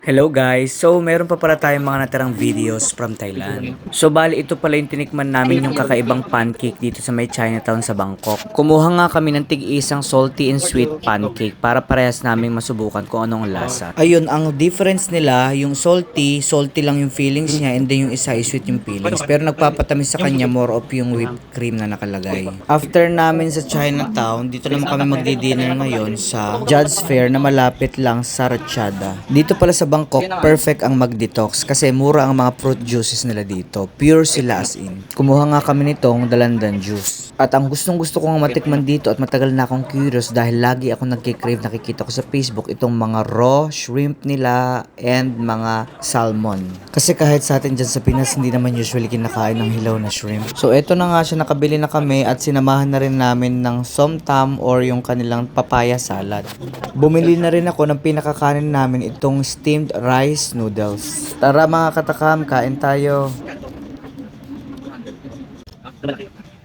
Hello guys! So, meron pa pala tayong mga natirang videos from Thailand. So, bali ito pala yung tinikman namin yung kakaibang pancake dito sa may Chinatown sa Bangkok. Kumuha nga kami ng tig-isang salty and sweet pancake para parehas naming masubukan kung anong lasa. Ayun, ang difference nila, yung salty lang yung feelings niya and then yung isa is sweet yung feelings. Pero nagpapatamis sa kanya more of yung whipped cream na nakalagay. After namin sa Chinatown, dito naman kami magdi-dinner ngayon sa Judge Fair na malapit lang sa Ratchada. Dito pala sa Bangkok, perfect ang mag-detox kasi mura ang mga fruit juices nila dito. Pure sila as in. Kumuha nga kami nitong dalandan juice. At ang gustong gusto ko nga matikman dito at matagal na akong curious dahil lagi ako nagkikrave, nakikita ko sa Facebook itong mga raw shrimp nila and mga salmon. Kasi kahit sa atin dyan sa Pinas, hindi naman usually kinakain ng hilaw na shrimp. So eto na nga siya, nakabili na kami at sinamahan na rin namin ng somtam or yung kanilang papaya salad. Bumili na rin ako ng pinakakanin namin, itong steamed rice noodles. Tara mga katakam, kain tayo.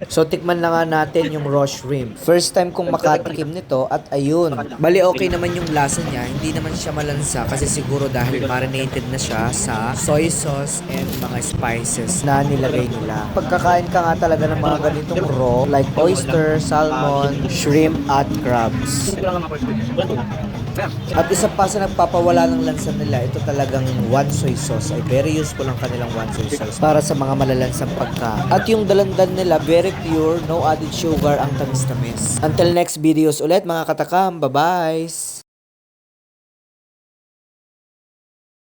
So tikman na nga natin yung raw shrimp. First time kong makatikim nito at ayun. Bali okay naman yung lasa niya, hindi naman siya malansa kasi siguro dahil marinated na siya sa soy sauce and mga spices na nilagay nila. Pagkakain ka nga talaga ng mga ganitong raw like oyster, salmon, shrimp at crabs. At isa pa sa nagpapawala ng lansa nila, ito talagang one soy sauce. Ay very useful ang kanilang one soy sauce para sa mga malalansang pagka. At yung dalandan nila, very pure, no added sugar, ang tamis-tamis. Until next videos ulit mga katakam, bye-bye!